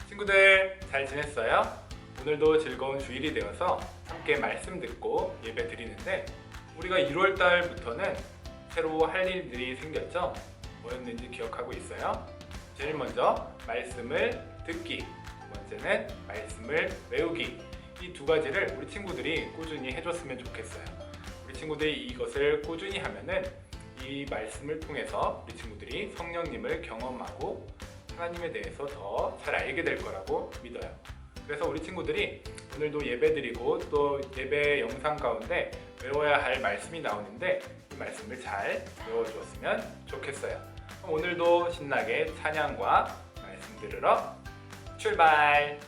친구들 잘 지냈어요? 오늘도 즐거운 주일이 되어서 함께 말씀 듣고 예배 드리는데 우리가 1월달부터는 새로 할 일들이 생겼죠? 뭐였는지 기억하고 있어요? 제일 먼저 말씀을 듣기, 두 번째는 말씀을 외우기. 이 두 가지를 우리 친구들이 꾸준히 해줬으면 좋겠어요. 우리 친구들이 이것을 꾸준히 하면은 이 말씀을 통해서 우리 친구들이 성령님을 경험하고 하나님에 대해서 더 잘 알게 될 거라고 믿어요. 그래서 우리 친구들이 오늘도 예배 드리고 또 예배 영상 가운데 외워야 할 말씀이 나오는데 이 말씀을 잘 외워주었으면 좋겠어요. 그럼 오늘도 신나게 찬양과 말씀 들으러 출발!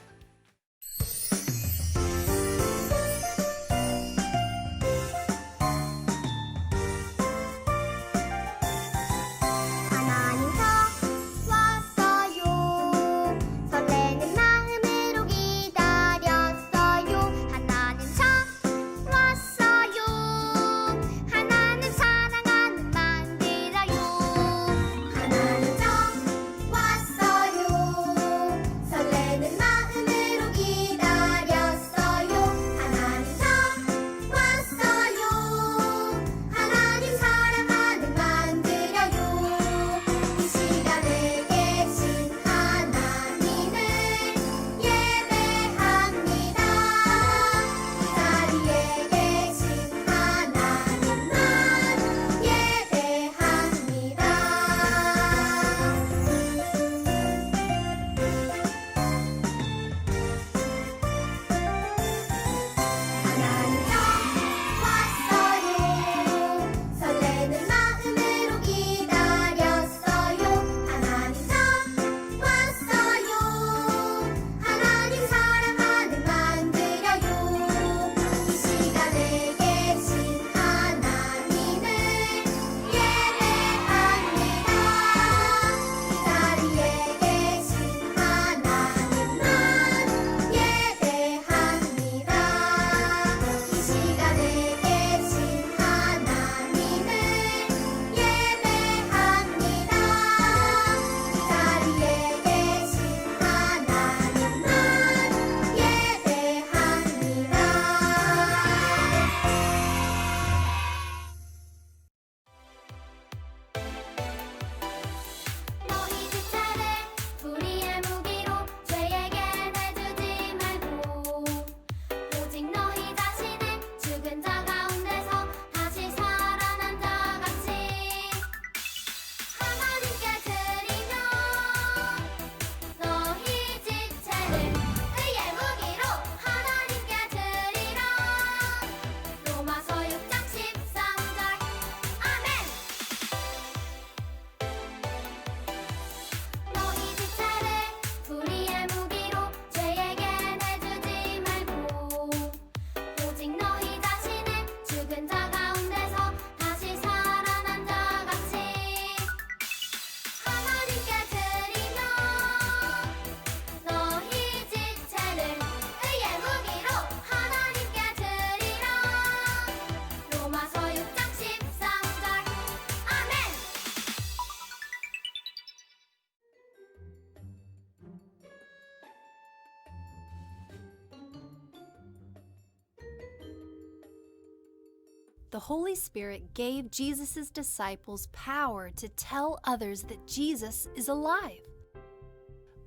The Holy Spirit gave Jesus' disciples power to tell others that Jesus is alive.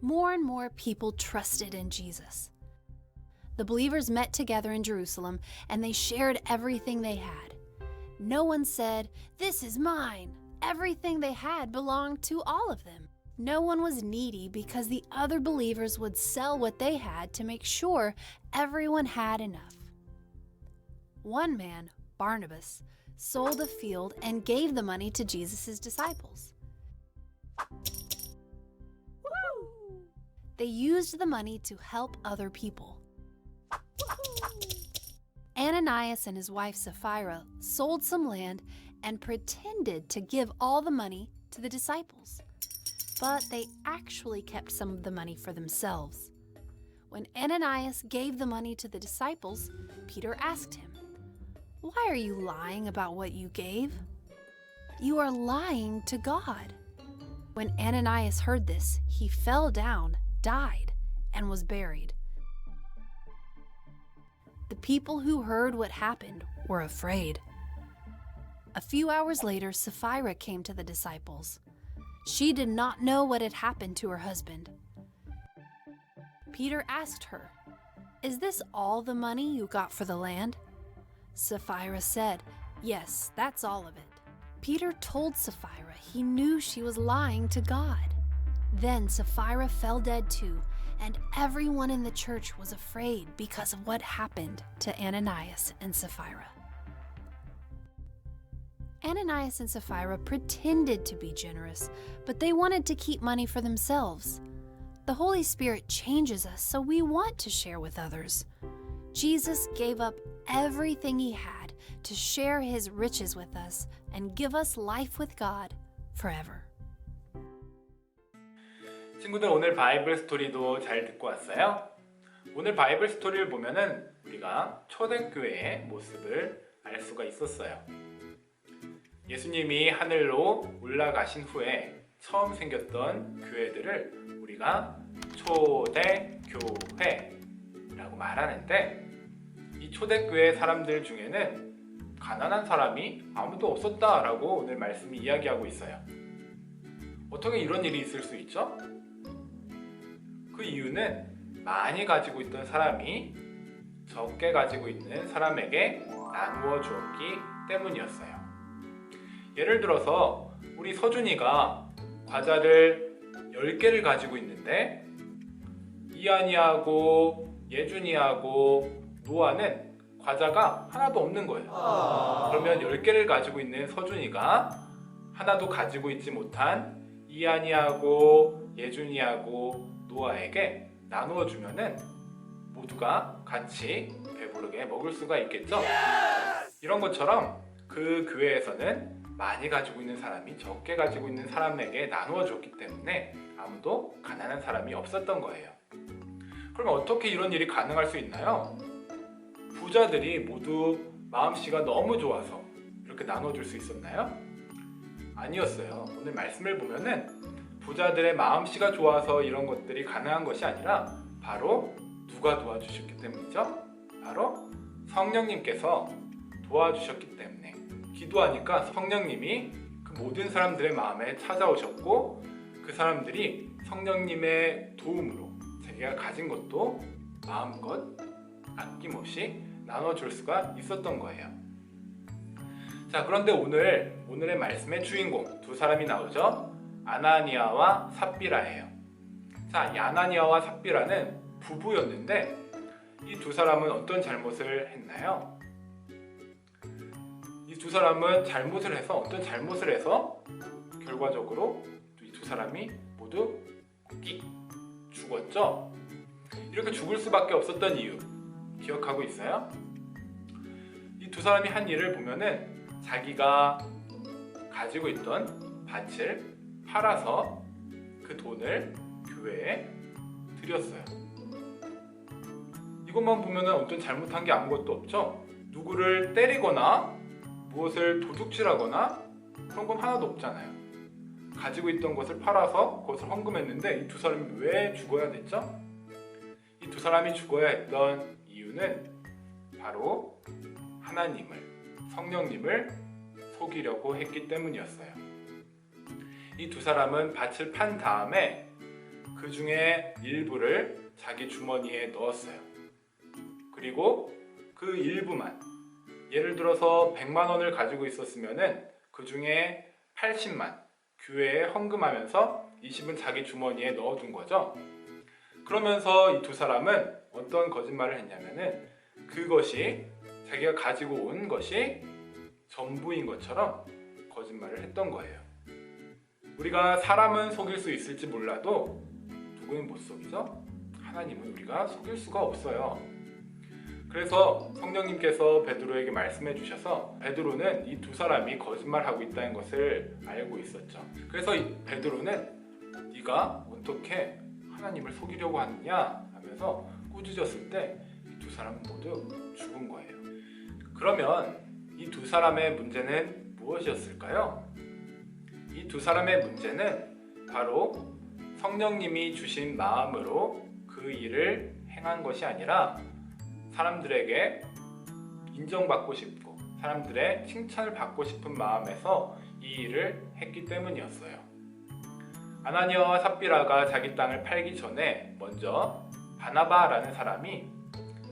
More and more people trusted in Jesus. The believers met together in Jerusalem and they shared everything they had. No one said, "This is mine." Everything they had belonged to all of them. No one was needy because the other believers would sell what they had to make sure everyone had enough. One man, Barnabas, sold a field and gave the money to Jesus' disciples. They used the money to help other people. Ananias and his wife Sapphira sold some land and pretended to give all the money to the disciples. But they actually kept some of the money for themselves. When Ananias gave the money to the disciples, Peter asked him, "Why are you lying about what you gave?" "You are lying to God." When Ananias heard this, he fell down, died, and was buried. The people who heard what happened were afraid. A few hours later, Sapphira came to the disciples. She did not know what had happened to her husband. Peter asked her, "Is this all the money you got for the land?" Sapphira said, "Yes, that's all of it." Peter told Sapphira he knew she was lying to God. Then Sapphira fell dead too, and everyone in the church was afraid because of what happened to Ananias and Sapphira. Ananias and Sapphira pretended to be generous, but they wanted to keep money for themselves. The Holy Spirit changes us, so we want to share with others. Jesus gave up everything he had to share his riches with us and give us life with God forever. 친구들, 오늘 바이블 스토리도 잘 듣고 왔어요? 오늘 바이블 스토리를 보면은 우리가 초대교회의 모습을 알 수가 있었어요. 예수님이 하늘로 올라가신 후에 처음 생겼던 교회들을 우리가 초대교회라고 말하는데, 이 초대교회 사람들 중에는 가난한 사람이 아무도 없었다라고 오늘 말씀이 이야기하고 있어요. 어떻게 이런 일이 있을 수 있죠? 그 이유는 많이 가지고 있던 사람이 적게 가지고 있는 사람에게 나누어 주었기 때문이었어요. 예를 들어서 우리 서준이가 과자를 10개를 가지고 있는데 이한이하고 예준이하고 노아는 과자가 하나도 없는 거예요. 그러면 10개를 가지고 있는 서준이가 하나도 가지고 있지 못한 이한이하고 예준이하고 노아에게 나누어 주면은 모두가 같이 배부르게 먹을 수가 있겠죠? 이런 것처럼 그 교회에서는 많이 가지고 있는 사람이 적게 가지고 있는 사람에게 나누어 줬기 때문에 아무도 가난한 사람이 없었던 거예요. 그러면 어떻게 이런 일이 가능할 수 있나요? 부자들이 모두 마음씨가 너무 좋아서 이렇게 나눠 줄 수 있었나요? 아니었어요. 오늘 말씀을 보면은 부자들의 마음씨가 좋아서 이런 것들이 가능한 것이 아니라 바로 누가 도와주셨기 때문이죠? 바로 성령님께서 도와주셨기 때문에, 기도하니까 성령님이 그 모든 사람들의 마음에 찾아오셨고 그 사람들이 성령님의 도움으로 자기가 가진 것도 마음껏 아낌없이 나눠줄 수가 있었던 거예요. 자, 그런데 오늘의 말씀의 주인공 두 사람이 나오죠. 아나니아와 삽비라예요. 자, 이 아나니아와 삽비라는 부부였는데 이 두 사람은 어떤 잘못을 했나요? 이 두 사람은 어떤 잘못을 해서 결과적으로 이 두 사람이 모두 끽 죽었죠? 이렇게 죽을 수밖에 없었던 이유 기억하고 있어요? 이 두 사람이 한 일을 보면은 자기가 가지고 있던 밭을 팔아서 그 돈을 교회에 드렸어요. 이것만 보면은 어떤 잘못한 게 아무것도 없죠? 누구를 때리거나 무엇을 도둑질하거나 그런 건 하나도 없잖아요. 가지고 있던 것을 팔아서 그것을 헌금했는데 이 두 사람이 왜 죽어야 됐죠? 이 두 사람이 죽어야 했던 이유는 바로 하나님을, 성령님을 속이려고 했기 때문이었어요. 이 두 사람은 밭을 판 다음에 그 중에 일부를 자기 주머니에 넣었어요. 그리고 그 일부만, 예를 들어서 100만 원을 가지고 있었으면은 그 중에 80만 교회에 헌금하면서 20은 자기 주머니에 넣어둔 거죠. 그러면서 이 두 사람은 어떤 거짓말을 했냐면은 그것이 자기가 가지고 온 것이 전부인 것처럼 거짓말을 했던 거예요. 우리가 사람은 속일 수 있을지 몰라도 누구는 못 속이죠? 하나님은 우리가 속일 수가 없어요. 그래서 성령님께서 베드로에게 말씀해 주셔서 베드로는 이 두 사람이 거짓말하고 있다는 것을 알고 있었죠. 그래서 베드로는 네가 어떻게 하나님을 속이려고 하느냐 하면서 꾸짖었을 때 이 두 사람은 모두 죽은 거예요. 그러면 이 두 사람의 문제는 무엇이었을까요? 이 두 사람의 문제는 바로 성령님이 주신 마음으로 그 일을 행한 것이 아니라 사람들에게 인정받고 싶고 사람들의 칭찬을 받고 싶은 마음에서 이 일을 했기 때문이었어요. 아나니아와 삽비라가 자기 땅을 팔기 전에 먼저 바나바라는 사람이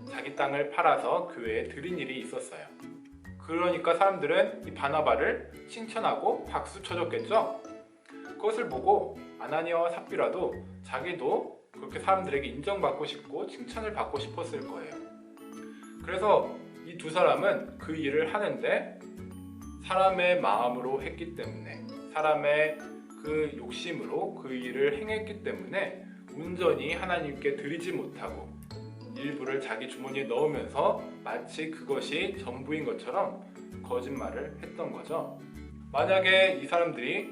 자기 땅을 팔아서 교회에 드린 일이 있었어요. 그러니까 사람들은 이 바나바를 칭찬하고 박수 쳐줬겠죠? 그것을 보고 아나니아와 삽비라도 자기도 그렇게 사람들에게 인정받고 싶고 칭찬을 받고 싶었을 거예요. 그래서 이 두 사람은 그 일을 하는데 사람의 마음으로 했기 때문에 사람의 그 욕심으로 그 일을 행했기 때문에 온전히 하나님께 드리지 못하고 일부를 자기 주머니에 넣으면서 마치 그것이 전부인 것처럼 거짓말을 했던 거죠. 만약에 이 사람들이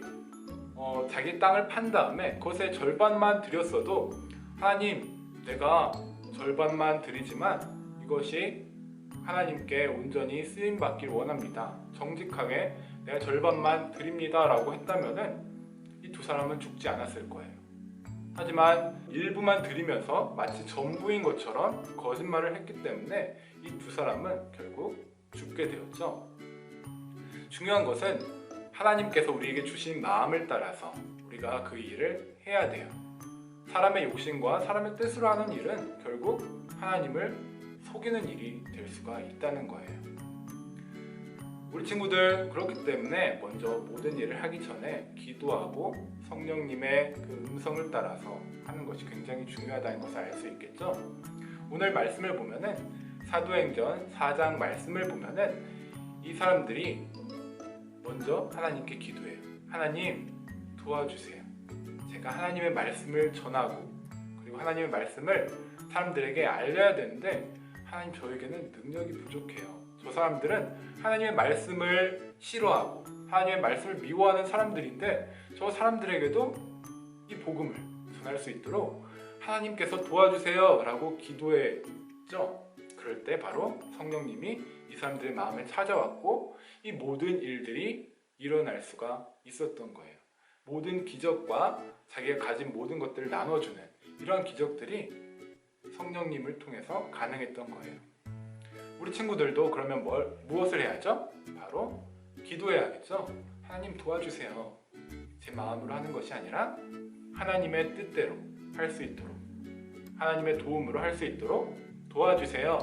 자기 땅을 판 다음에 그것의 절반만 드렸어도 하나님, 내가 절반만 드리지만 이것이 하나님께 온전히 쓰임받길 원합니다. 정직하게 내가 절반만 드립니다 라고 했다면은 이 두 사람은 죽지 않았을 거예요. 하지만 일부만 드리면서 마치 전부인 것처럼 거짓말을 했기 때문에 이 두 사람은 결국 죽게 되었죠. 중요한 것은 하나님께서 우리에게 주신 마음을 따라서 우리가 그 일을 해야 돼요. 사람의 욕심과 사람의 뜻으로 하는 일은 결국 하나님을 속이는 일이 될 수가 있다는 거예요. 우리 친구들 그렇기 때문에 먼저 모든 일을 하기 전에 기도하고 성령님의 그 음성을 따라서 하는 것이 굉장히 중요하다는 것을 알 수 있겠죠. 오늘 말씀을 보면은 사도행전 4장 말씀을 보면은 이 사람들이 먼저 하나님께 기도해요. 하나님 도와주세요. 제가 하나님의 말씀을 전하고 그리고 하나님의 말씀을 사람들에게 알려야 되는데 하나님 저에게는 능력이 부족해요. 저 사람들은 하나님의 말씀을 싫어하고 하나님의 말씀을 미워하는 사람들인데 저 사람들에게도 이 복음을 전할 수 있도록 하나님께서 도와주세요 라고 기도했죠. 그럴 때 바로 성령님이 이 사람들의 마음에 찾아왔고 이 모든 일들이 일어날 수가 있었던 거예요. 모든 기적과 자기가 가진 모든 것들을 나눠주는 이러한 기적들이 성령님을 통해서 가능했던 거예요. 우리 친구들도 그러면 무엇을 해야죠? 바로 기도해야겠죠? 하나님 도와주세요. 제 마음으로 하는 것이 아니라 하나님의 뜻대로 할 수 있도록 하나님의 도움으로 할 수 있도록 도와주세요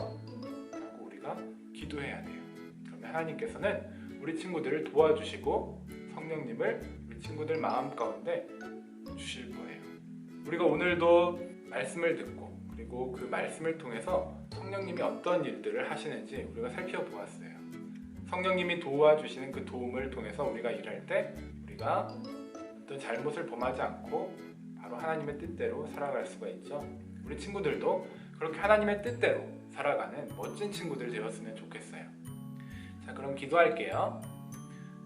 라고 우리가 기도해야 돼요. 그러면 하나님께서는 우리 친구들을 도와주시고 성령님을 우리 친구들 마음 가운데 주실 거예요. 우리가 오늘도 말씀을 듣고 그리고 그 말씀을 통해서 성령님이 어떤 일들을 하시는지 우리가 살펴보았어요. 성령님이 도와주시는 그 도움을 통해서 우리가 일할 때 우리가 어떤 잘못을 범하지 않고 바로 하나님의 뜻대로 살아갈 수가 있죠. 우리 친구들도 그렇게 하나님의 뜻대로 살아가는 멋진 친구들 되었으면 좋겠어요. 자, 그럼 기도할게요.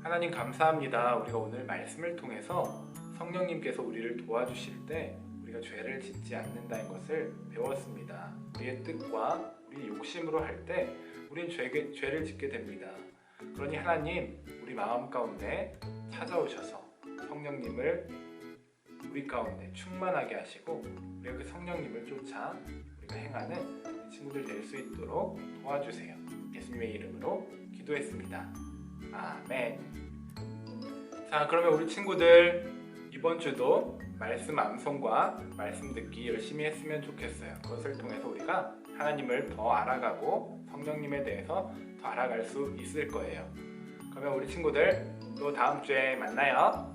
하나님 감사합니다. 우리가 오늘 말씀을 통해서 성령님께서 우리를 도와주실 때 우리가 죄를 짓지 않는다는 것을 배웠습니다. 우리의 뜻과 우리 욕심으로 할 때 우리는 죄를 짓게 됩니다. 그러니 하나님, 우리 마음 가운데 찾아오셔서 성령님을 우리 가운데 충만하게 하시고 우리가 그 성령님을 쫓아 우리가 행하는 친구들 될 수 있도록 도와주세요. 예수님의 이름으로 기도했습니다. 아멘. 자, 그러면 우리 친구들 이번 주도 말씀 암송과 말씀 듣기 열심히 했으면 좋겠어요. 그것을 통해서 우리가 하나님을 더 알아가고 성령님에 대해서 더 알아갈 수 있을 거예요. 그러면 우리 친구들 또 다음 주에 만나요.